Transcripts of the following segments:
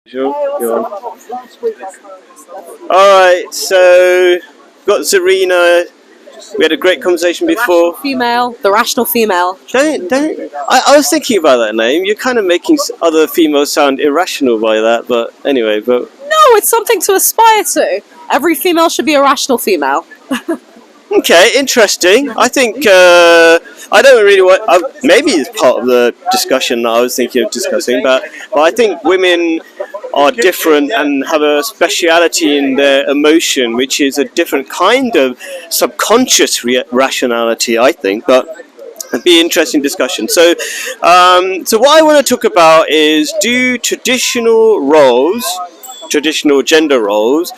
Sure, go on. All right, so got Zarina. We had a great conversation before. Female, the rational female. Don't. I was thinking about that name. You're kind of making other females sound irrational by that, but anyway. But No, it's something to aspire to. Every female should be a rational female. okay, interesting. I think I don't really want. Maybe it's part of the discussion that I was thinking of discussing, but I think women are different and have a speciality in their emotion, which is a different kind of subconscious rationality, I think. But it'd be an interesting discussion. So what I want to talk about is, do traditional gender roles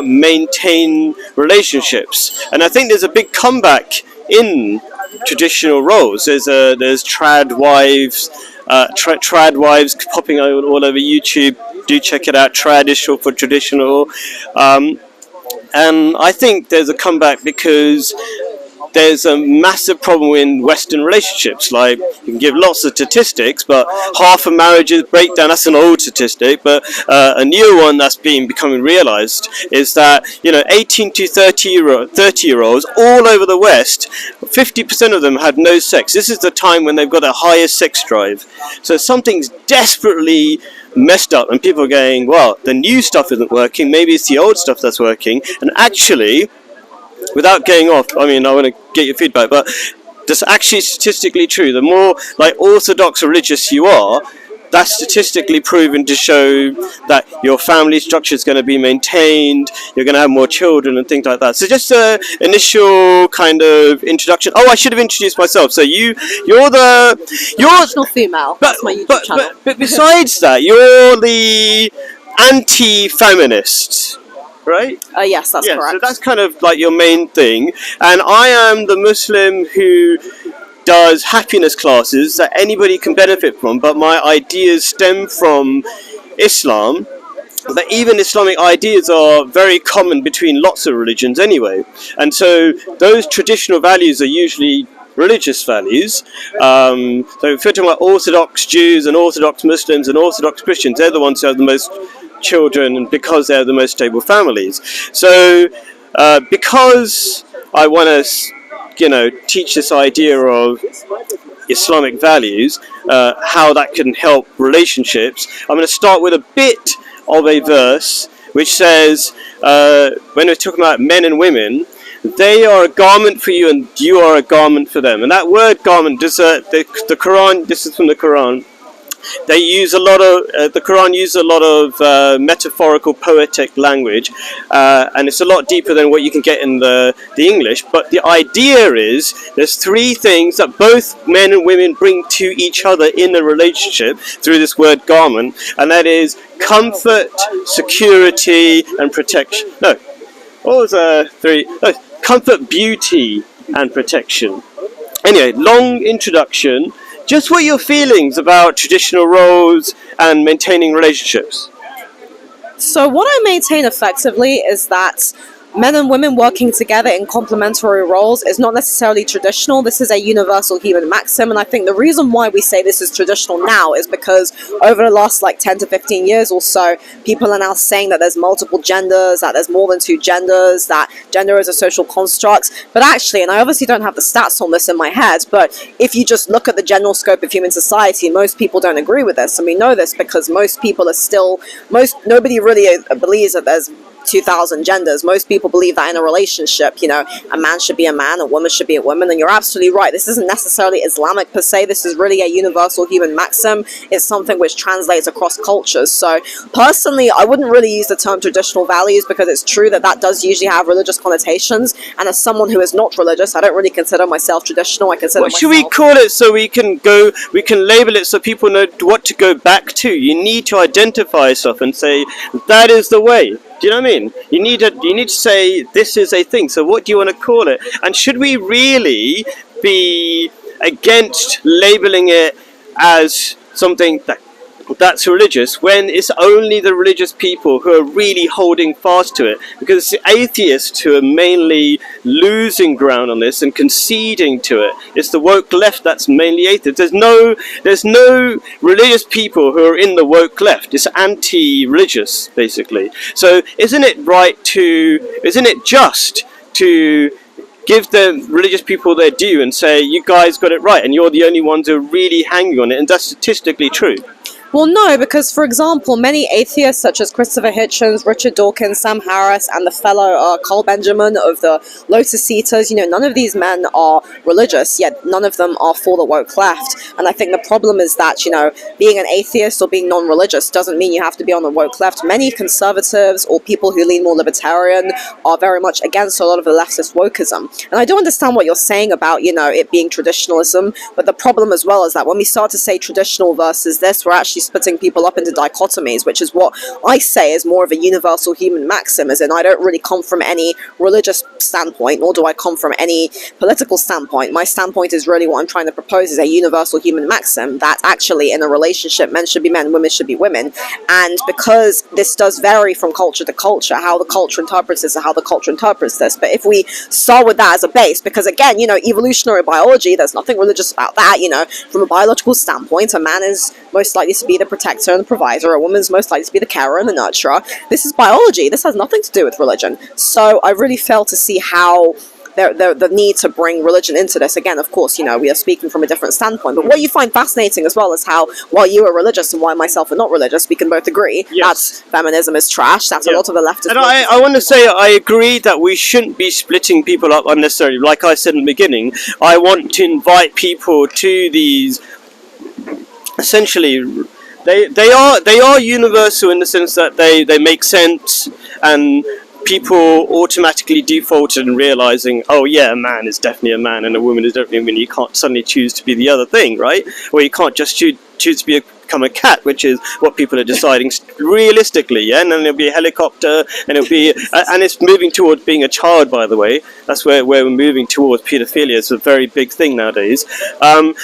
maintain relationships? And I think there's a big comeback in traditional roles. There's trad wives. Trad wives popping all over YouTube. Do check it out. Trad is short for traditional, and I think there's a comeback because there's a massive problem in Western relationships. Like, you can give lots of statistics, but half of marriages break down. That's an old statistic, but a new one that's becoming realized is that 18 to 30-year-olds all over the West, 50% of them had no sex. This is the time when they've got the highest sex drive. So something's desperately messed up, and people are going, well, the new stuff isn't working, maybe it's the old stuff that's working. And actually, without going off, I want to get your feedback, but that's actually statistically true. The more orthodox religious you are, that's statistically proven to show that your family structure is going to be maintained, you're going to have more children and things like that. So just an initial kind of introduction. Oh, I should have introduced myself. So you're Rational female. That's my YouTube channel. But besides that, you're the anti-feminist, right? Yes, that's correct. So that's kind of like your main thing. And I am the Muslim who does happiness classes that anybody can benefit from, but my ideas stem from Islam. But even Islamic ideas are very common between lots of religions anyway. And so those traditional values are usually religious values. So if you're talking about Orthodox Jews and Orthodox Muslims and Orthodox Christians, they're the ones who have the most children, and because they're the most stable families. So because I want to teach this idea of Islamic values, how that can help relationships, I'm going to start with a bit of a verse which says, when we're talking about men and women, they are a garment for you and you are a garment for them. And that word garment, the Quran, this is from the Quran, they use a lot of the Quran uses a lot of metaphorical, poetic language, and it's a lot deeper than what you can get in the English. But the idea is there's three things that both men and women bring to each other in a relationship through this word garment, and that is comfort, security, and protection. No, what was three? No, comfort, beauty, and protection. Anyway, long introduction. Just what are your feelings about traditional roles and maintaining relationships? So what I maintain effectively is that men and women working together in complementary roles is not necessarily traditional. This is a universal human maxim, and I think the reason why we say this is traditional now is because over the last 10 to 15 years or so, people are now saying that there's multiple genders, that there's more than two genders, that gender is a social construct. But actually, and I obviously don't have the stats on this in my head, but if you just look at the general scope of human society, most people don't agree with this, and we know this because most people are still, nobody really believes that there's 2,000 genders. Most people believe that in a relationship, a man should be a man, a woman should be a woman, and you're absolutely right. This isn't necessarily Islamic per se. This is really a universal human maxim. It's something which translates across cultures. So personally, I wouldn't really use the term traditional values because it's true that does usually have religious connotations, and as someone who is not religious, I don't really consider myself traditional. I consider myself... Should we call it so we can label it so people know what to go back to? You need to identify stuff and say, that is the way. Do you know what I mean? You need to say this is a thing. So what do you want to call it? And should we really be against labeling it as something that that's religious, when it's only the religious people who are really holding fast to it, because it's the atheists who are mainly losing ground on this and conceding to it. It's the woke left that's mainly atheist. There's no religious people who are in the woke left. It's anti-religious, basically. So isn't it just to give the religious people their due and say, you guys got it right and you're the only ones who are really hanging on it, and that's statistically true? Well, no, because, for example, many atheists such as Christopher Hitchens, Richard Dawkins, Sam Harris, and the fellow Carl Benjamin of the Lotus Eaters, none of these men are religious, yet none of them are for the woke left. And I think the problem is that, being an atheist or being non-religious doesn't mean you have to be on the woke left. Many conservatives or people who lean more libertarian are very much against a lot of the leftist wokeism. And I do understand what you're saying about, it being traditionalism, but the problem as well is that when we start to say traditional versus this, we're actually splitting people up into dichotomies, which is what I say is more of a universal human maxim, as in I don't really come from any religious standpoint, nor do I come from any political standpoint. My standpoint is really what I'm trying to propose is a universal human maxim that actually in a relationship men should be men, women should be women. And because this does vary from culture to culture, how the culture interprets this and how the culture interprets this, but if we start with that as a base, because again, evolutionary biology, there's nothing religious about that. From a biological standpoint, a man is most likely to be the protector and the provider, a woman's most likely to be the carer and the nurturer. This is biology. This has nothing to do with religion. So I really fail to see how the need to bring religion into this. Again, of course, we are speaking from a different standpoint. But what you find fascinating as well is how, while you are religious and while myself are not religious, we can both agree that feminism is trash. That's a lot of the leftist. And I want to say I agree that we shouldn't be splitting people up unnecessarily. Like I said in the beginning, I want to invite people to these, essentially, they are universal in the sense that they make sense, and people automatically defaulted in realizing, oh yeah, a man is definitely a man and a woman is definitely a woman. You can't suddenly choose to be the other thing, right? Or you can't just choose to become a cat, which is what people are deciding realistically, yeah? And then there'll be a helicopter, and it'll be, and it's moving towards being a child, by the way. That's where we're moving towards. Pedophilia is a very big thing nowadays.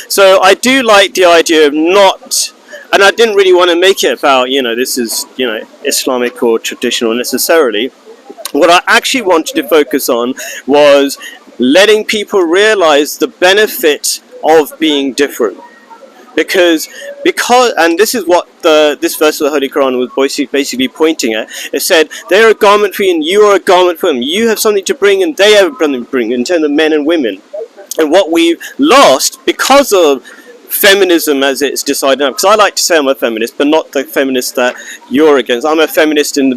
So I do like the idea of not, and I didn't really want to make it about, this is, Islamic or traditional necessarily. What I actually wanted to focus on was letting people realize the benefit of being different. Because, and this is what this verse of the Holy Quran was basically pointing at. It said, they're a garment for you and you are a garment for them. You have something to bring and they have something to bring in terms of men and women. And what we've lost because of feminism as it's decided now, because I like to say I'm a feminist, but not the feminist that you're against. I'm a feminist in the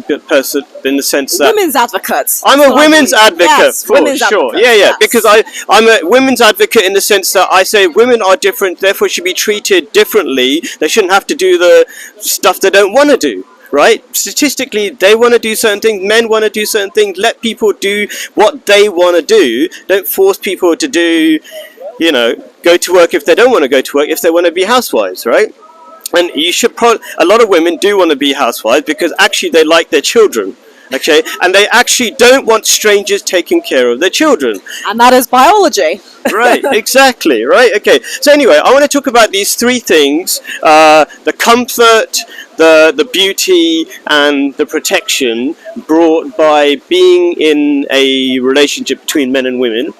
sense that women's advocates. I'm a women's advocate, yes, for sure. Yes. Because I'm a women's advocate in the sense that I say women are different, therefore should be treated differently. They shouldn't have to do the stuff they don't want to do. Right? Statistically, they want to do certain things, men want to do certain things. Let people do what they want to do. Don't force people to do, go to work if they don't want to go to work, if they want to be housewives, right? And you should a lot of women do want to be housewives because actually they like their children, okay? And they actually don't want strangers taking care of their children. And that is biology. Right, exactly, right? Okay, so anyway, I want to talk about these three things, the comfort, the beauty, and the protection brought by being in a relationship between men and women.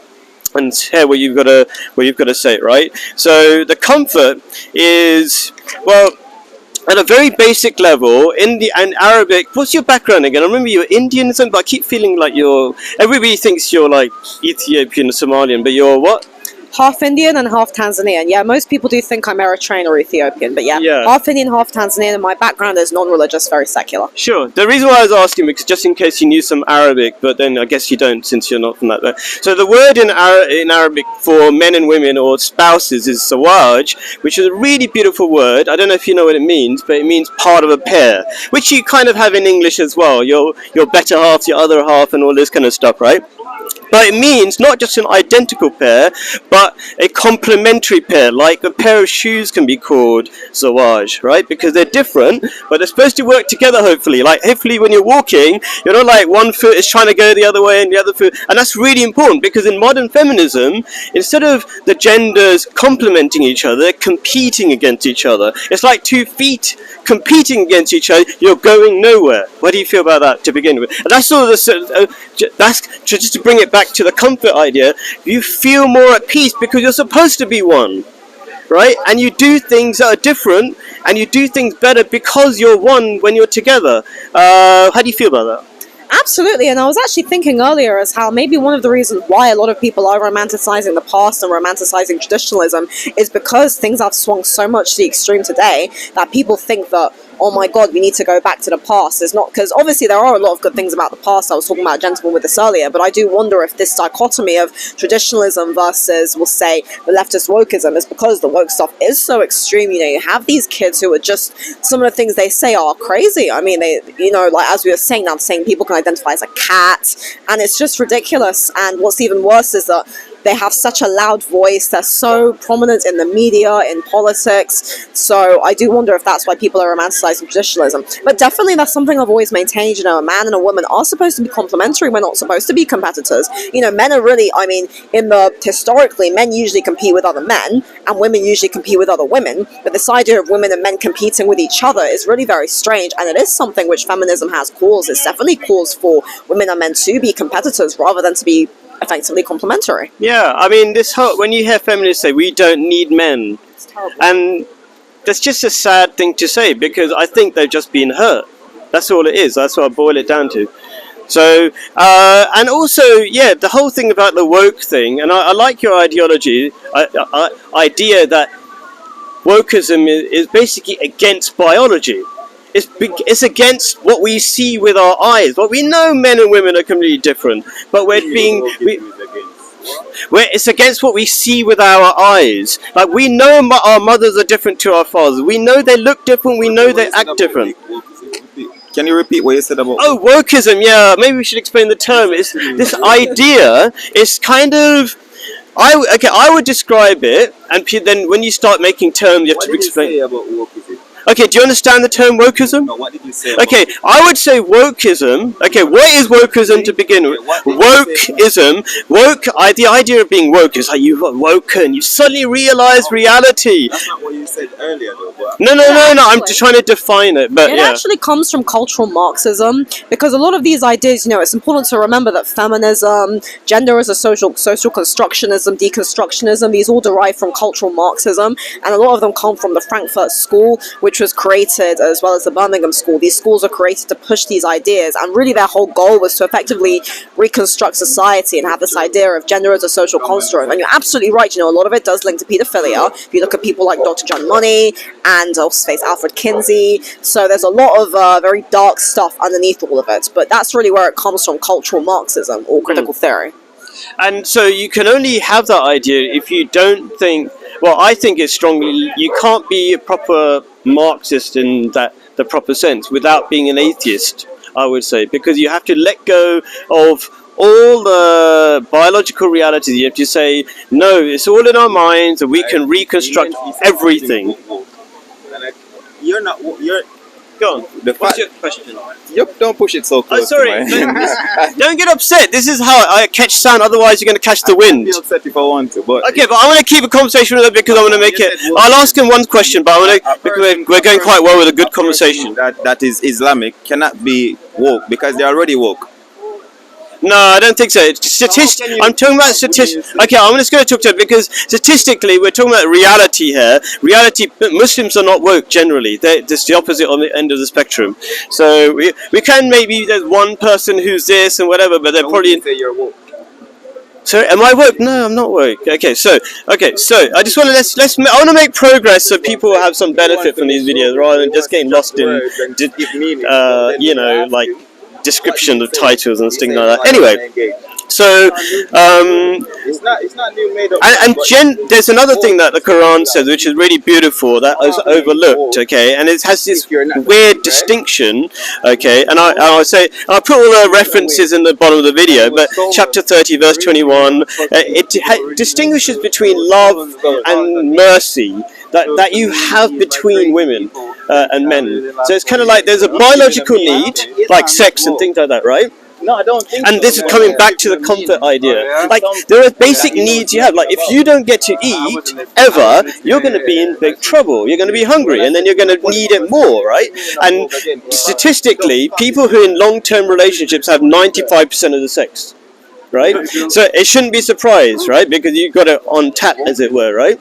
And here where you've got to say it, right? So the comfort is, well, at a very basic level, in Arabic. What's your background again? I remember you're Indian or something, but I keep feeling like everybody thinks you're like Ethiopian or Somalian, but you're what? Half Indian and half Tanzanian. Yeah, most people do think I'm Eritrean or Ethiopian, but yeah, half Indian, half Tanzanian, and my background is non-religious, very secular. Sure. The reason why I was asking, because just in case you knew some Arabic, but then I guess you don't since you're not from that. So the word in Arabic for men and women or spouses is zawaj, which is a really beautiful word. I don't know if you know what it means, but it means part of a pair, which you kind of have in English as well. Your better half, your other half, and all this kind of stuff, right? But it means not just an identical pair, but a complementary pair, like a pair of shoes can be called zawaj, right? Because they're different, but they're supposed to work together, hopefully. Like, hopefully when you're walking, you're not like one foot is trying to go the other way and the other foot. And that's really important, because in modern feminism, instead of the genders complementing each other, they're competing against each other. It's like 2 feet competing against each other, you're going nowhere. What do you feel about that to begin with? And that's sort of that's just to bring it back to the comfort idea. You feel more at peace because you're supposed to be one, right? And you do things that are different, and you do things better because you're one when you're together. How do you feel about that? Absolutely, and I was actually thinking earlier as how maybe one of the reasons why a lot of people are romanticizing the past and romanticizing traditionalism is because things have swung so much to the extreme today that people think that, oh my god, we need to go back to the past. It's not, because obviously there are a lot of good things about the past. I was talking about a gentleman with this earlier, but I do wonder if this dichotomy of traditionalism versus, we'll say, the leftist wokeism is because the woke stuff is so extreme. You know, you have these kids who are just, some of the things they say are crazy. I mean, they, you know, like as we were saying, now saying people can identify as a cat, and it's just ridiculous. And what's even worse is that they have such a loud voice. They're so prominent in the media, in politics. So I do wonder if that's why people are romanticizing traditionalism. But definitely that's something I've always maintained. You know, a man and a woman are supposed to be complementary. We're not supposed to be competitors. You know, men are really, I mean, historically, men usually compete with other men and women usually compete with other women. But this idea of women and men competing with each other is really very strange. And it is something which feminism has caused. It's definitely caused for women and men to be competitors rather than to be effectively complementary. Yeah, I mean, this whole, when you hear feminists say we don't need men, It's terrible. and that's just a sad thing to say because I think they've just been hurt. That's all it is. That's what I boil it down to. So, and also, yeah, the whole thing about the woke thing, and I like your ideology, idea that wokeism is basically against biology. It's against what we see with our eyes. But we know men and women are completely different. But it's against what we see with our eyes. Like, we know our mothers are different to our fathers. We know they look different. We know they act different. Can you repeat what you said about? Oh, wokeism. Yeah, maybe we should explain the term. It's this idea. It's kind of. I would describe it, and then when you start making terms, you have to explain. What did you say about wokeism? Okay, do you understand the term wokeism? No, what did you say? Okay, I would say wokeism. Okay, what is wokeism to begin with? Wokeism, the idea of being woke is like you've woken, you suddenly realize reality. That's not what you said earlier, though. But No, I'm just trying to define it, but It yeah. actually comes from cultural Marxism, because a lot of these ideas, you know, it's important to remember that feminism, gender as a social constructionism, deconstructionism, these all derive from cultural Marxism, and a lot of them come from the Frankfurt School, which was created, as well as the Birmingham School. These schools are created to push these ideas, and really their whole goal was to effectively reconstruct society and have this idea of gender as a social construct. And you're absolutely right, you know, a lot of it does link to paedophilia. If you look at people like Dr. John Money and also Alfred Kinsey, so there's a lot of very dark stuff underneath all of it, but that's really where it comes from, cultural Marxism or critical theory. And so you can only have that idea if you don't think, well, I think it's strongly, you can't be a proper Marxist in the proper sense without being an atheist, I would say, because you have to let go of all the biological realities. You have to say, no, it's all in our minds and we can reconstruct everything. you're not. You're. Go on. What's fact- your question? Yep. Don't push it so Oh, close. sorry. To mine. Don't get upset. This is how I catch sound. Otherwise, you're going to catch the I'd wind. be upset if I want to, but Okay, but I want to keep a conversation with him because I want to make it. I'll ask him one question, but I want to. Because we're going quite well with a good conversation. that is Islamic cannot be woke because they're already woke. No, I don't think so. I'm talking about statistics. Okay, I'm just going to talk to it because statistically, we're talking about reality here. Reality, Muslims are not woke generally. They're just the opposite on the end of the spectrum. So we can maybe there's one person who's this and whatever, but they're probably. Say you're woke. Sorry, am I woke? No, I'm not woke. Okay, so I just want to I want to make progress so people have some benefit from these videos rather than just getting lost in, you know, like description of titles and things like that. Anyway, so it's not new made up. there's another thing that the Quran says which is really beautiful that is overlooked. Okay, and it has this weird distinction. Okay, and I'll say I'll put all the references in the bottom of the video, but chapter 30 verse 21 it distinguishes between love and mercy that you have between women and men. So it's kind of like there's a biological need like sex and things like that, right? No, I don't think And so. this is coming back to the comfort idea. Like, there are basic needs you have. Like, if you don't get to eat ever, you're going to be in big trouble. You're going to be hungry, and then you're going to need it more, right? And statistically, people who are in long-term relationships have 95% of the sex, right? So it shouldn't be surprised, right? Because you've got it on tap, as it were, right?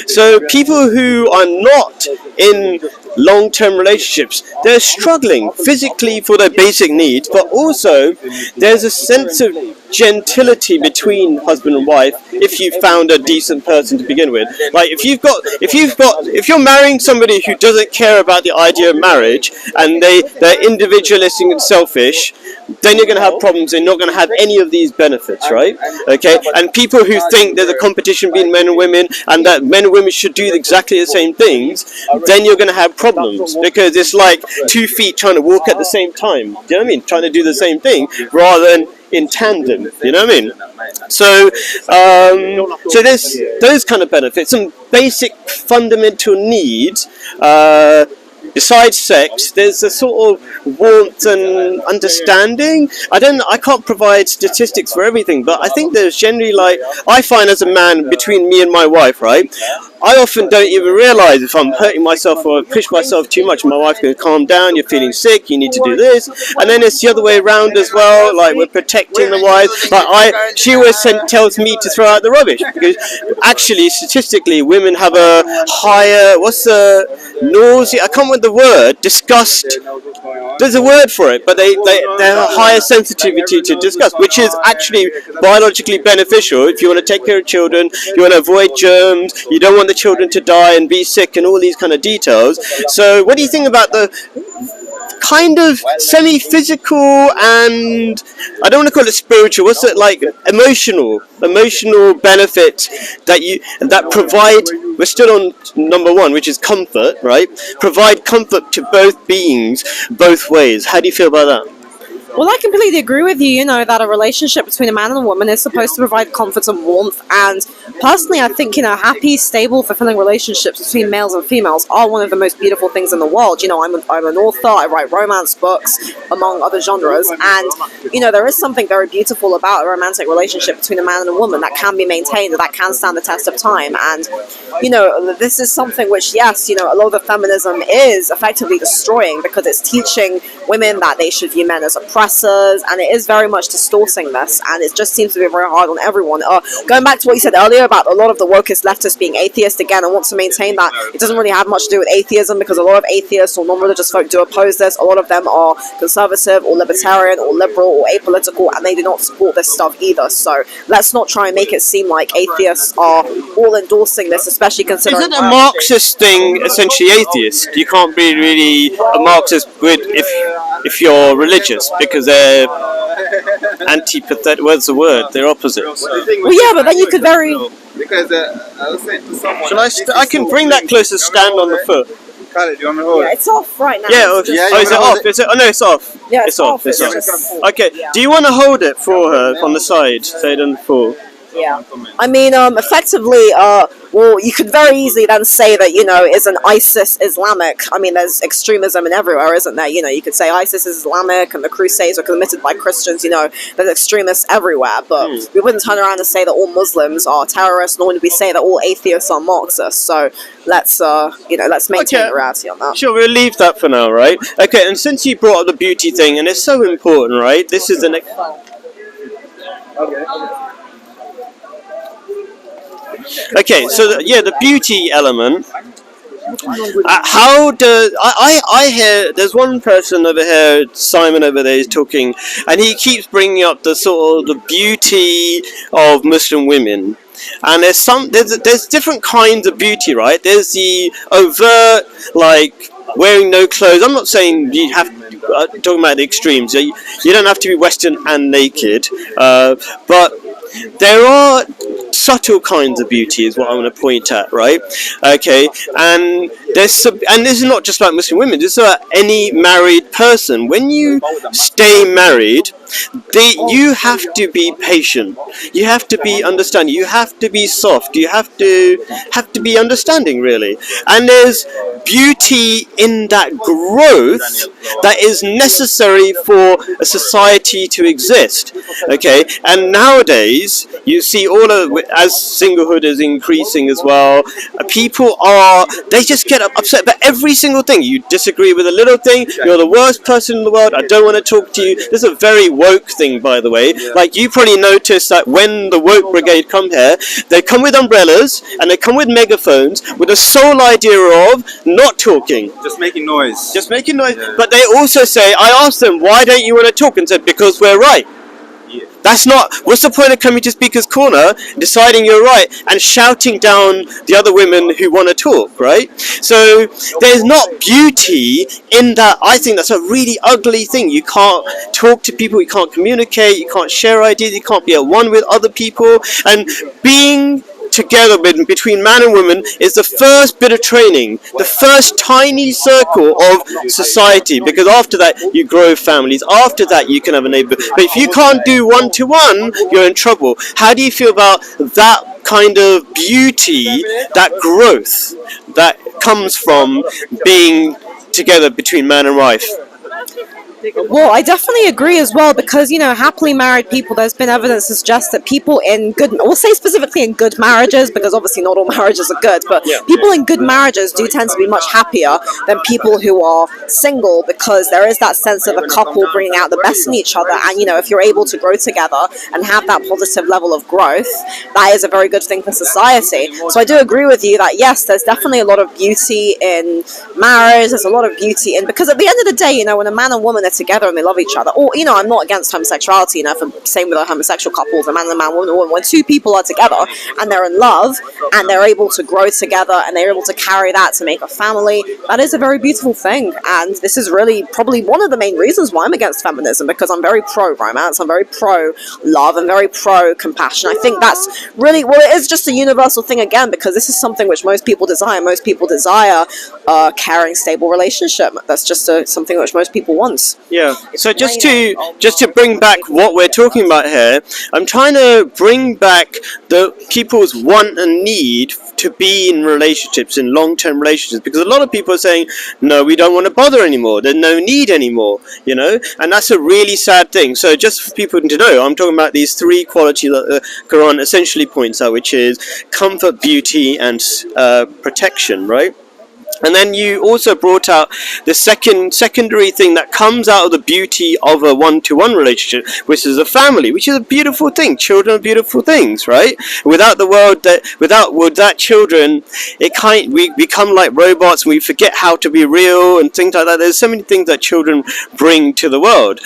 So people who are not in long-term relationships, they're struggling physically for their basic needs, but also there's a sense of gentility between husband and wife if you found a decent person to begin with. Like if you're marrying somebody who doesn't care about the idea of marriage and they're individualistic and selfish, then you're going to have problems. You're not going to have any of these benefits, right? Okay, and people who think there's a competition between men and women and that men and women should do exactly the same things, then you're going to have problems because it's like 2 feet trying to walk at the same time. Do you know what I mean? Trying to do the same thing rather than in tandem. You know what I mean? So, so there's those kind of benefits, some basic fundamental needs. Besides sex, there's a sort of warmth and understanding. I can't provide statistics for everything, but I think there's generally, like, I find as a man, between me and my wife, right, I often don't even realise if I'm hurting myself or push myself too much. My wife goes, calm down, you're feeling sick, you need to do this. And then it's the other way around as well, like we're protecting the wives. Like she always tells me to throw out the rubbish, because actually, statistically, women have a higher, what's the nausea, I can't remember the word, disgust. There's a word for it, but they have a higher sensitivity to disgust, which is actually biologically beneficial if you want to take care of children, you want to avoid germs, you don't want the children to die and be sick and all these kind of details. So what do you think about the kind of semi-physical and, I don't want to call it spiritual, what's it, like emotional benefits that provide, we're still on number one, which is comfort, right? Provide comfort to both beings both ways. How do you feel about that? Well, I completely agree with you, that a relationship between a man and a woman is supposed to provide comfort and warmth. And personally, I think, happy, stable, fulfilling relationships between males and females are one of the most beautiful things in the world. I'm an author, I write romance books, among other genres. And, there is something very beautiful about a romantic relationship between a man and a woman that can be maintained, that can stand the test of time. And, this is something which, yes, a lot of the feminism is effectively destroying, because it's teaching women that they should view men as oppressors, and it is very much distorting this, and it just seems to be very hard on everyone. Going back to what you said earlier about a lot of the wokest leftists being atheist, again, I want to maintain that it doesn't really have much to do with atheism, because a lot of atheists or non-religious folk do oppose this. A lot of them are conservative or libertarian or liberal or apolitical, and they do not support this stuff either. So let's not try and make it seem like atheists are all endorsing this, especially considering... Isn't a Marxist thing essentially atheist? You can't be really a Marxist if you're religious, because they're antipathetic. What's the word? They're opposites. Well, yeah, but then you could very... Because I was saying to someone... Shall I can bring that closer, stand on the foot. Khaled, do you want me to hold Yeah, it? it's off right now. Yeah, is it off? Is it? Oh no, it's off. Yeah, it's off. It's It's off. just- Okay, do you want to hold it for her on the side, so it doesn't fall? Yeah. I mean, effectively, well, you could very easily then say that, is an ISIS Islamic. I mean, there's extremism in everywhere, isn't there? You could say ISIS is Islamic and the Crusades were committed by Christians, there's extremists everywhere. But we wouldn't turn around and say that all Muslims are terrorists, nor would we say that all atheists are Marxists. So let's maintain the reality on that. Sure, we'll leave that for now, right? Okay, and since you brought up the beauty thing, and it's so important, right? This is the next... Okay, so the beauty element. How does I hear? There's one person over here, Simon over there, is talking, and he keeps bringing up the sort of the beauty of Muslim women. And there's different kinds of beauty, right? There's the overt, like wearing no clothes. I'm not saying you have. Talking about the extremes. You don't have to be Western and naked, but there are subtle kinds of beauty, is what I'm going to point at, right? Okay, and this is not just about Muslim women. This is about any married person. When you stay married, you have to be patient. You have to be understanding. You have to be soft. You have to be understanding, really. And there's beauty in that growth that is necessary for a society to exist. Okay, and nowadays you see all of, as singlehood is increasing as well, people they just get upset about every single thing. You disagree with a little thing, you're the worst person in the world, I don't want to talk to you. This is a very woke thing, by the way. Like, you probably noticed that when the woke brigade come here, they come with umbrellas and they come with megaphones with the sole idea of not talking. Just making noise. Just making noise. But they also say, I asked them, why don't you want to talk? And said, because we're right. That's not, what's the point of coming to Speaker's Corner, deciding you're right, and shouting down the other women who want to talk, right? So there's not beauty in that. I think that's a really ugly thing. You can't talk to people, you can't communicate, you can't share ideas, you can't be at one with other people, and being together between man and woman is the first bit of training, the first tiny circle of society, because after that you grow families, after that you can have a neighbor. But if you can't do one-to-one, you're in trouble. How do you feel about that kind of beauty, that growth that comes from being together between man and wife? Well, I definitely agree as well, because, you know, happily married people, there's been evidence to suggest that people in good, we'll say specifically in good marriages, because obviously not all marriages are good, but people in good marriages do tend to be much happier than people who are single, because there is that sense of a couple bringing out the best in each other. And, you know, if you're able to grow together and have that positive level of growth, that is a very good thing for society. So I do agree with you that, yes, there's definitely a lot of beauty in marriage, there's a lot of beauty in, because at the end of the day, you know, when a man and woman are together and they love each other, or, you know, I'm not against homosexuality, you know, for same with homosexual couples, a man and a man, woman and woman, when two people are together and they're in love and they're able to grow together and they're able to carry that to make a family, that is a very beautiful thing. And this is really probably one of the main reasons why I'm against feminism, because I'm very pro-romance, I'm very pro-love, I'm very pro-compassion. I think that's really, well, it is just a universal thing again, because this is something which most people desire. Most people desire a caring, stable relationship. That's just something which most people want. Yeah. So just to bring back what we're talking about here, I'm trying to bring back the people's want and need to be in relationships, in long-term relationships, because a lot of people are saying, no, we don't want to bother anymore, there's no need anymore, you know, and that's a really sad thing. So just for people to know, I'm talking about these three qualities that the Quran essentially points out, which is comfort, beauty, and protection, right? And then you also brought out the secondary thing that comes out of the beauty of a one-to-one relationship, which is a family, which is a beautiful thing. Children are beautiful things, right? Without children, we become like robots and we forget how to be real and things like that. There's so many things that children bring to the world.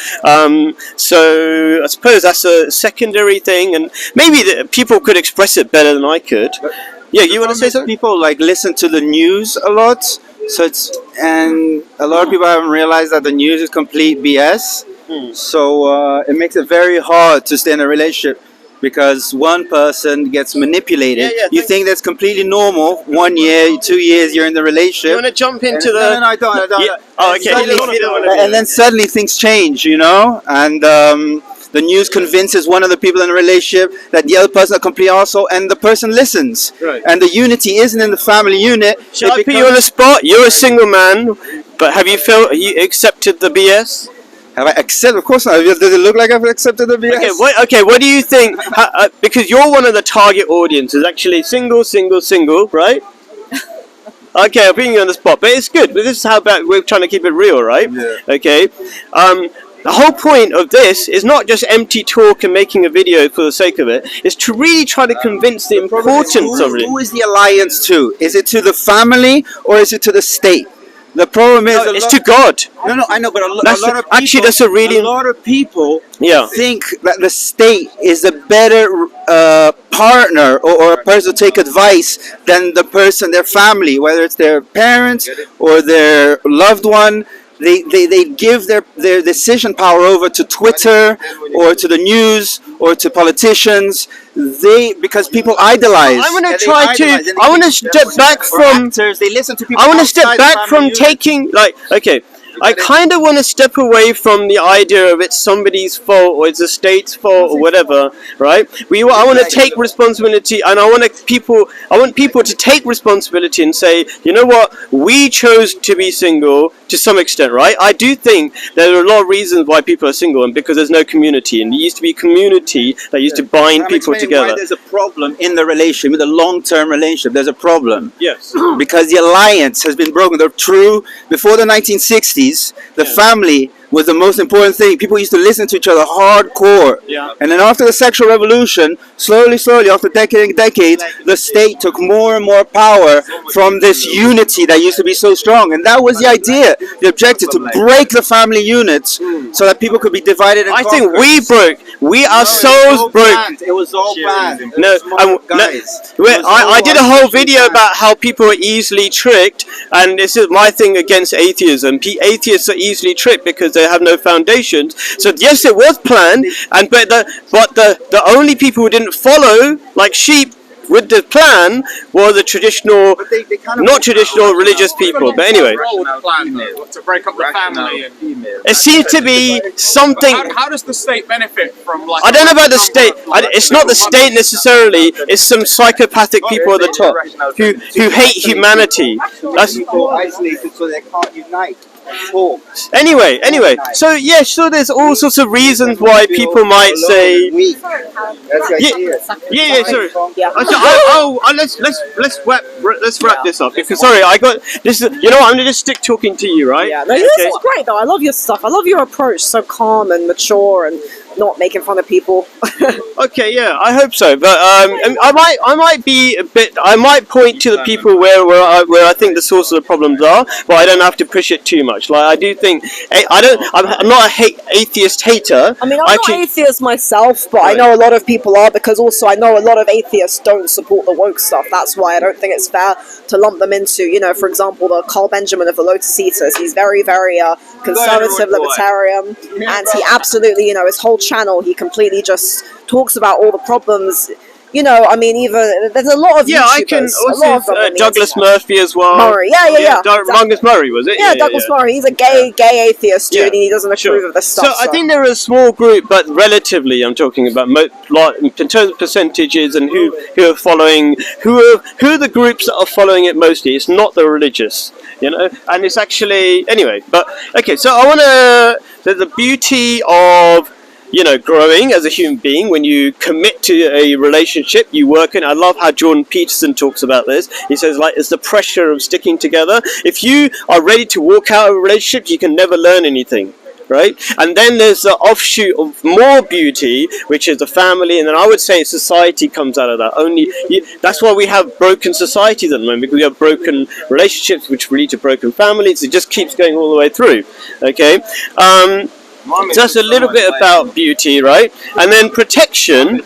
So I suppose that's a secondary thing, and maybe people could express it better than I could. Yeah, you want to say something? People like listen to the news a lot, and a lot of people haven't realized that the news is complete BS. So it makes it very hard to stay in a relationship, because one person gets manipulated. You think that's completely normal. 1 year, 2 years, you're in the relationship. You want to jump into No, I don't. Yeah. Oh, okay. And then suddenly things change, you know, and the news convinces one of the people in the relationship that the other person is a complete arsehole, and the person listens. Right. And the unity isn't in the family unit. Shall I put you on the spot? You're a single man, but have you accepted the BS? Have I accepted? Of course not. Does it look like I've accepted the BS? Okay, what do you think? Because you're one of the target audiences, actually single, right? Okay, I'm putting you on the spot, but it's good. But this is how we're trying to keep it real, right? Yeah. Okay. The whole point of this is not just empty talk and making a video for the sake of it. It's to really try to convince the importance of it. Who is the alliance to? Is it to the family or is it to the state? The problem is it's to God. No, I know, but a lot of people, actually, that's a lot of people Yeah. think that the state is a better partner or a person to take advice than the person, their family, whether it's their parents or their loved one. They give their decision power over to Twitter or to the news or to politicians. Because people idolize. I want to step back from. Actors, they listen to people. I want to step back from taking, like, okay, I kind of want to step away from the idea of it's somebody's fault or it's the state's fault or whatever, right? I want to take responsibility, and I want people to take responsibility and say, you know what, we chose to be single to some extent, right? I do think there are a lot of reasons why people are single, and because there's no community, and there used to be community that used to bind people together. Why there's a problem in the relationship, with a long-term relationship. There's a problem. Yes. Because the alliance has been broken. Before the 1960s, the family was the most important thing. People used to listen to each other hardcore. Yeah. And then after the sexual revolution, slowly, after decades, the state took more and more power from this unity that used to be so strong. And that was the idea, the objective, to break the family units so that people could be divided and I think our souls broke. It was all planned. No, guys. I did a whole video about how people are easily tricked, and this is my thing against atheism. Atheists are easily tricked because they have no foundations. So yes, it was planned, but the only people who didn't follow like sheep with the plan were the traditional, not traditional religious people. But anyway, to break up the family. it seems to be something. How does the state benefit from like? I don't know about the state. It's not the state necessarily. It's some psychopathic people at the top who hate humanity. That's isolated so they can't unite. Anyway, so yeah, so there's all sorts of reasons why people might say, sorry. Let's wrap this up, because sorry, I got this. You know, I'm gonna just stick talking to you, right? Yeah, no, this is great though. I love your stuff. I love your approach, so calm and mature and not making fun of people. Okay, yeah, I hope so. But I might be a bit. I might point to the people where I think the source of the problems are, but I don't have to push it too much. Like I do think I'm not an atheist hater. I mean, I'm not atheist myself, but I know a lot of people are, because also I know a lot of atheists don't support the woke stuff. That's why I don't think it's fair to lump them into, you know, for example, the Carl Benjamin of the Lotus Eaters. He's very, very conservative libertarian, and he absolutely, you know, his whole channel, he completely just talks about all the problems. You know, I mean, even there's a lot of YouTubers, I can also Douglas Murphy as well. Murray, yeah. Douglas Murray, was it? Yeah, Douglas Murray. He's a gay atheist dude, and he doesn't approve of this stuff. So I think there are a small group, but relatively, I'm talking about in terms of percentages and who are following, who are the groups that are following it mostly. It's not the religious, you know, and it's actually anyway. But okay, so I want to. There's the beauty of, you know, growing as a human being when you commit to a relationship, you work in. I love how Jordan Peterson talks about this. He says, like, it's the pressure of sticking together. If you are ready to walk out of a relationship, you can never learn anything, right? And then there's the offshoot of more beauty, which is the family, and then I would say society comes out of that. That's why we have broken societies at the moment, because we have broken relationships, which lead to broken families. It just keeps going all the way through, okay? Just a little bit about beauty, right? And then protection.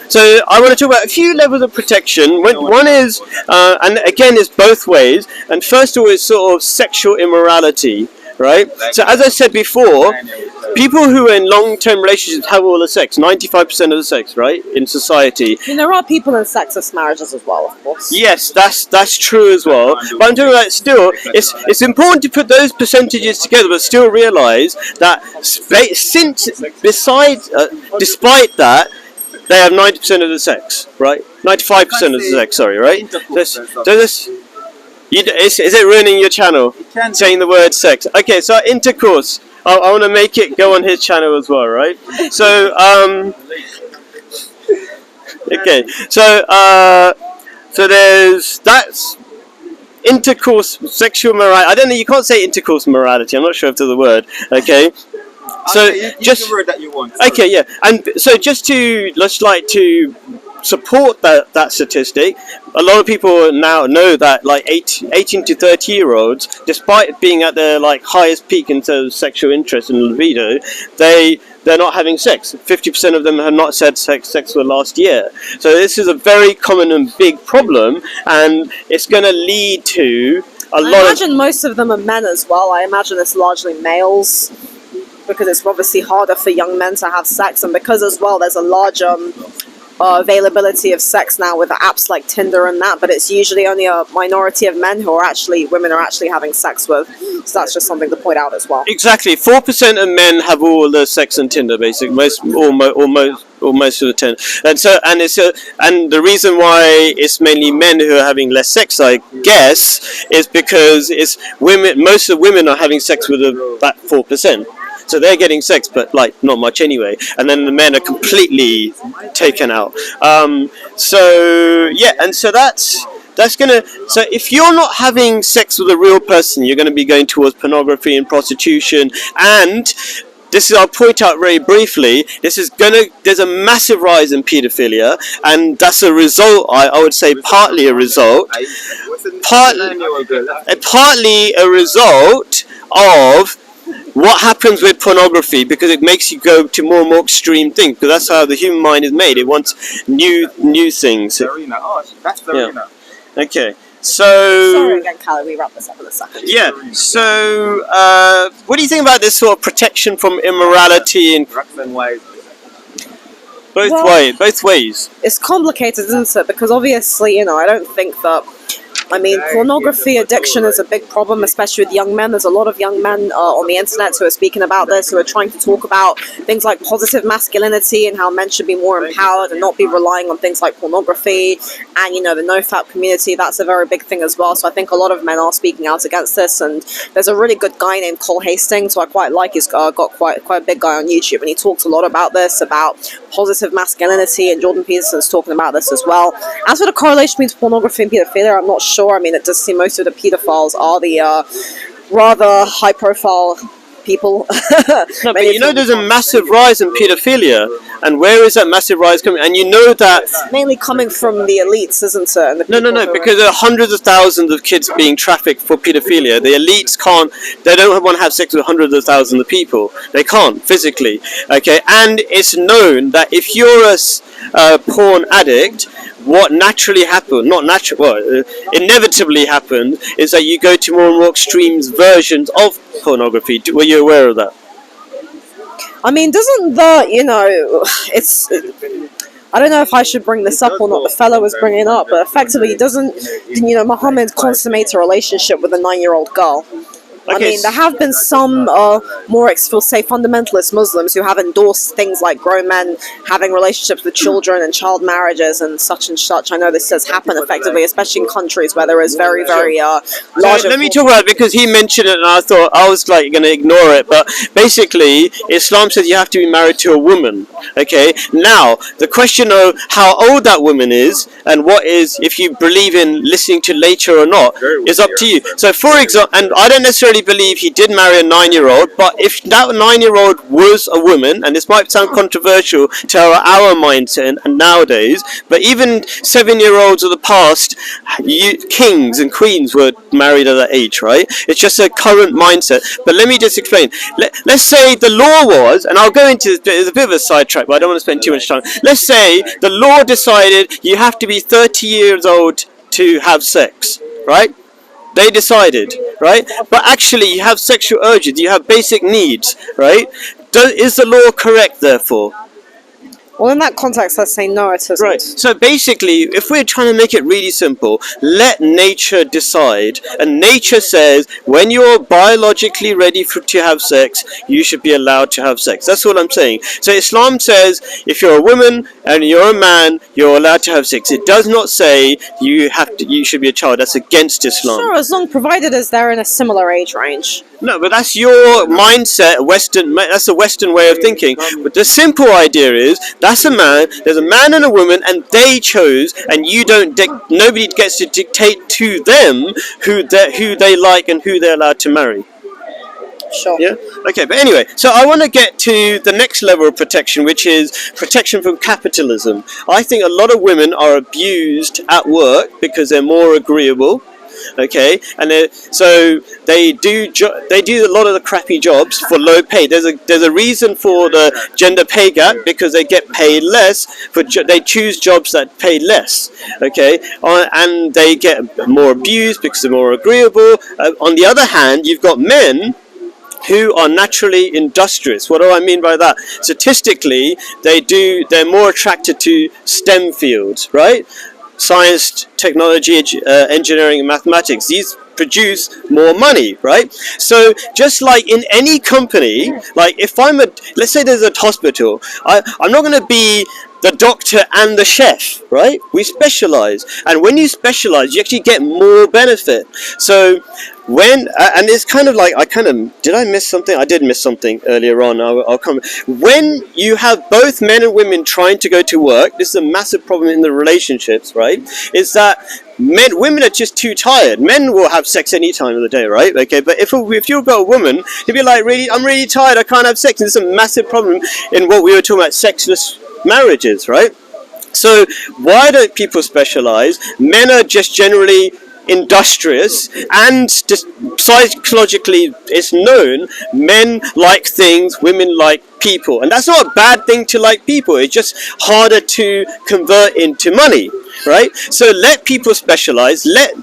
So I want to talk about a few levels of protection. One is, and again, it's both ways. And first of all, is sort of sexual immorality, right? So as I said before, people who are in long-term relationships have all the sex, 95% of the sex, right, in society. I mean, there are people in sexless marriages as well, of course. Yes, that's true as well. But I'm talking about still, it's important to put those percentages together, but still realise that despite that, they have 90% of the sex, right? 95% of the sex, sorry, right? Is it ruining your channel? Saying the word sex. Okay, so intercourse. I want to make it go on his channel as well, right? So, okay, so that's intercourse, sexual morality. I don't know. You can't say intercourse morality. I'm not sure if there's a word. Okay. So just the word that you want. Okay, yeah, and so let's like to support that statistic. A lot of people now know that like 18 to 30-year-olds, despite being at their like highest peak in terms of sexual interest and libido, they're not having sex. 50% of them have not had sex for the last year. So this is a very common and big problem, and it's going to lead to a lot. I imagine most of them are men as well. I imagine it's largely males, because it's obviously harder for young men to have sex, and because as well there's a large availability of sex now with apps like Tinder and that, but it's usually only a minority of men who are actually women are actually having sex with. So that's just something to point out as well. Exactly, 4% of men have all the sex on Tinder, basically. Most of the time, and the reason why it's mainly men who are having less sex, I guess, is because it's women. Most of the women are having sex with that 4%. So they're getting sex, but like not much anyway. And then the men are completely taken out. So yeah, and so that's gonna. So if you're not having sex with a real person, you're going to be going towards pornography and prostitution. And this is, I'll point out very briefly, there's a massive rise in paedophilia, and that's a result, I would say partly a result of what happens with pornography, because it makes you go to more and more extreme things, because that's how the human mind is made. It wants new things. That's very enough. Okay, Sorry so again, Callie, we wrap this up in a second. yeah, so what do you think about this sort of protection from immorality and both ways? It's complicated, isn't it? Because obviously, I don't think that. Pornography addiction is a big problem, especially with young men. There's a lot of young men on the internet who are speaking about this, who are trying to talk about things like positive masculinity and how men should be more empowered and not be relying on things like pornography. And, the NoFap community, that's a very big thing as well. So I think a lot of men are speaking out against this. And there's a really good guy named Cole Hastings, who I quite like. He's got quite a big guy on YouTube, and he talks a lot about this, about positive masculinity, and Jordan Peterson's talking about this as well. As for the correlation between pornography and pedophilia, I'm not sure. It does seem most of the pedophiles are the rather high-profile people. No, but there's a massive rise in pedophilia, and where is that massive rise coming? And that It's mainly coming from the elites, isn't it? And the no, because there are hundreds of thousands of kids being trafficked for pedophilia. The elites they don't want to have sex with hundreds of thousands of people. They can't physically. Okay, and it's known that if you're a porn addict, what naturally happens, inevitably happens, is that you go to more and more extreme versions of pornography. Were you aware of that? Doesn't it's... I don't know if I should bring this up or not. The fellow was bringing it up, but effectively, Muhammad consummates a relationship with a 9-year-old girl. Okay. There have been some more, say, fundamentalist Muslims who have endorsed things like grown men having relationships with children and child marriages and such and such. I know this does happen effectively, especially in countries where there is very, very large... So let me talk about it, because he mentioned it and I thought I was going to ignore it, but basically Islam says you have to be married to a woman. Okay, now the question of how old that woman is and if you believe in listening to nature or not is up to you. So for example, and I don't necessarily believe he did marry a 9-year-old, but if that 9-year-old was a woman, and this might sound controversial to our mindset and nowadays, but even 7-year-olds of the past, kings and queens were married at that age, right? It's just a current mindset. But let me just explain. Let's say the law was, and I'll go into it's a bit of a sidetrack, but I don't want to spend too much time. Let's say the law decided you have to be 30 years old to have sex, right? They decided, right? But actually, you have sexual urges, you have basic needs, right? Is the law correct, therefore? Well, in that context, let's say no, it isn't. Right. So basically, if we're trying to make it really simple, let nature decide. And nature says, when you're biologically ready to have sex, you should be allowed to have sex. That's what I'm saying. So Islam says, if you're a woman and you're a man, you're allowed to have sex. It does not say you should be a child. That's against Islam. Sure, as long provided as they're in a similar age range. No, but that's your mindset. That's a Western way of thinking. But the simple idea is, that's a man. There's a man and a woman, and they chose, and you don't. Nobody gets to dictate to them who they like and who they're allowed to marry. Sure. Yeah. Okay. But anyway, so I want to get to the next level of protection, which is protection from capitalism. I think a lot of women are abused at work because they're more agreeable. Okay, and so they do a lot of the crappy jobs for low pay. There's a reason for the gender pay gap, because they get paid less they choose jobs that pay less. Okay, and they get more abused because they're more agreeable. On the other hand, you've got men who are naturally industrious. What do I mean by that? Statistically, they're more attracted to STEM fields, right? Science, technology, engineering, and mathematics. These produce more money, right? So just like in any company, like if let's say there's a hospital, I'm not going to be the doctor and the chef, right? We specialize, and when you specialize, you actually get more benefit. So and it's kind of like did I miss something? I did miss something earlier on. I'll come. When you have both men and women trying to go to work, this is a massive problem in the relationships, right? Is that women are just too tired. Men will have sex any time of the day, right? Okay, but if you've got a woman, you'd be like, I'm really tired, I can't have sex. And it's a massive problem in what we were talking about, sexless marriages, right? So why don't people specialize? Men are just generally industrious, and just psychologically it's known men like things, women like people, and that's not a bad thing to like people. It's just harder to convert into money, right? So let people specialize, let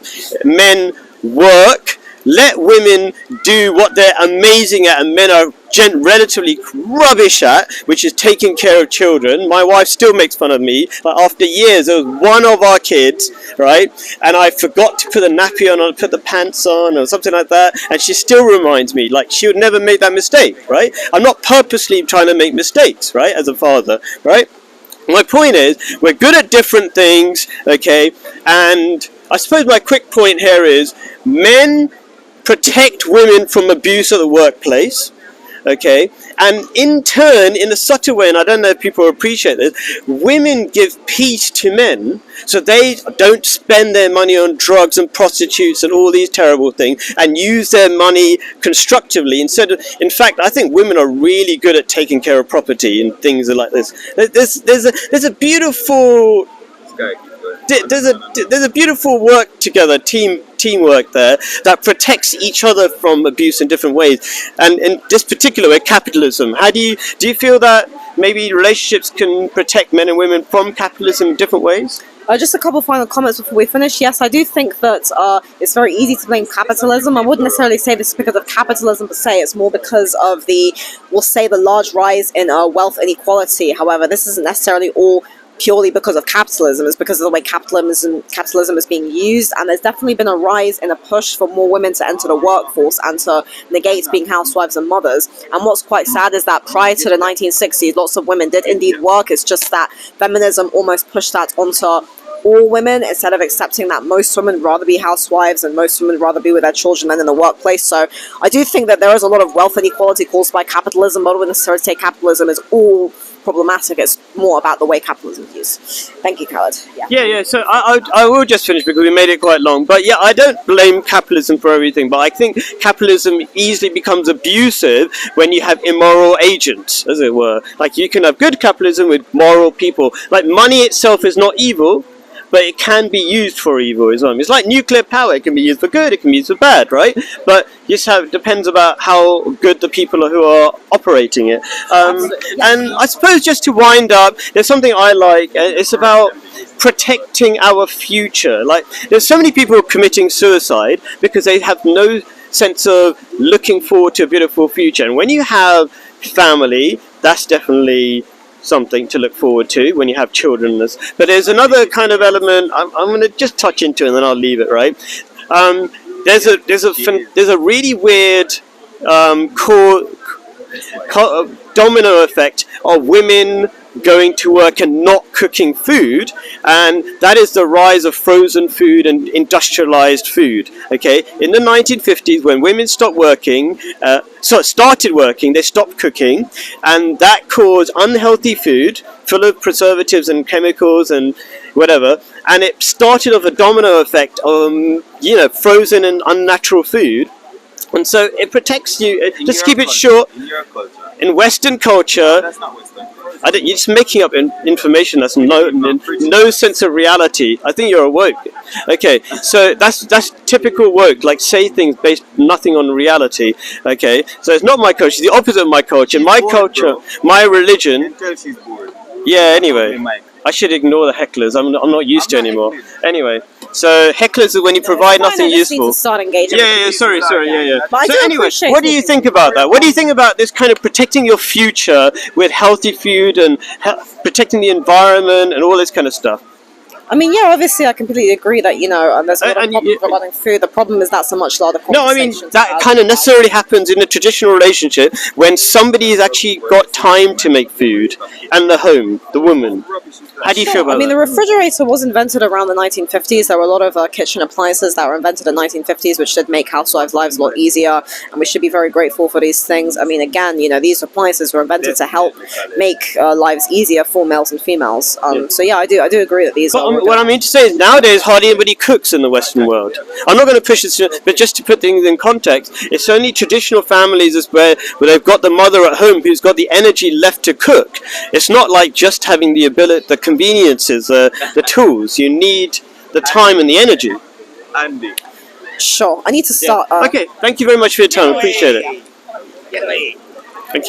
men work, let women do what they're amazing at and men are relatively rubbish at, which is taking care of children. My wife still makes fun of me. Like after years, there was one of our kids, right, and I forgot to put the nappy on or put the pants on or something like that, and she still reminds me, like she would never make that mistake, right? I'm not purposely trying to make mistakes, right, as a father, right? My point is, we're good at different things, okay, and I suppose my quick point here is men protect women from abuse at the workplace, okay, and in turn, in a subtle way, and I don't know if people appreciate this, women give peace to men so they don't spend their money on drugs and prostitutes and all these terrible things and use their money constructively instead of, in fact, I think women are really good at taking care of property and things like this. There's a beautiful there's a beautiful work together, teamwork there that protects each other from abuse in different ways. And in this particular way, capitalism. How do you feel that maybe relationships can protect men and women from capitalism in different ways? Just a couple final comments before we finish. Yes, I do think that it's very easy to blame capitalism. I wouldn't necessarily say this is because of capitalism per se. It's more because of the large rise in wealth inequality. However, this isn't necessarily all purely because of capitalism. It's because of the way capitalism is being used, and there's definitely been a rise in a push for more women to enter the workforce and to negate being housewives and mothers. And what's quite sad is that prior to the 1960s, lots of women did indeed work. It's just that feminism almost pushed that onto all women instead of accepting that most women rather be housewives and most women rather be with their children than in the workplace. So I do think that there is a lot of wealth inequality caused by capitalism, but I wouldn't necessarily say capitalism is all problematic. It's more about the way capitalism is used. Thank you, Khaled. Yeah. So I will just finish because we made it quite long. But yeah, I don't blame capitalism for everything. But I think capitalism easily becomes abusive when you have immoral agents, as it were. Like you can have good capitalism with moral people. Like money itself is not evil, but it can be used for evil as well. It's like nuclear power. It can be used for good, it can be used for bad, right? But it depends about how good the people are who are operating it. And I suppose just to wind up, there's something I like. It's about protecting our future. Like there's so many people committing suicide because they have no sense of looking forward to a beautiful future. And when you have family, that's definitely something to look forward to when you have children. But there's another kind of element I'm going to just touch into and then I'll leave it, right? There's a really weird domino effect of women going to work and not cooking food, and that is the rise of frozen food and industrialized food. Okay, in the 1950s, when women started working, they stopped cooking, and that caused unhealthy food full of preservatives and chemicals and whatever, and it started off a domino effect of frozen and unnatural food. And so it protects you. Just keep it short. In Western culture, That's not Western. you're just making up information that's no sense of reality. I think you're woke. Okay, so that's typical woke. Like say things based nothing on reality. Okay, so it's not my culture. It's the opposite of my culture. My culture, my religion. Until she's bored. Yeah. Anyway. Mike. I should ignore the hecklers. I'm not used to anymore. Anyway, so hecklers are when you provide Fine, nothing I just need useful. to start engaging. Yeah, sorry, yeah. But I So do anyway, appreciate what do you think about that? What do you think about this kind of protecting your future with healthy food and protecting the environment and all this kind of stuff? I mean, yeah, obviously, I completely agree that there's a lot of And problems regarding food. The problem is that's a much larger No, I mean conversation. that kind of necessarily happens in a traditional relationship when somebody's actually got time to make food and the home, the woman. How do you feel about I mean, the that? refrigerator was invented around the 1950s. There were a lot of kitchen appliances that were invented in the 1950s, which did make housewives' lives a lot easier, and we should be very grateful for these things. I mean, again, these appliances were invented to help make lives easier for males and females. So yeah, I do agree that these But are. what I mean to say is nowadays hardly anybody cooks in the Western world. I'm not going to push this, but just to put things in context, it's only traditional families is where they've got the mother at home who's got the energy left to cook. It's not like just having the ability, the conveniences, the tools. You need the time and the energy. Andy. Sure, I need to start. Okay, thank you very much for your time. Appreciate it.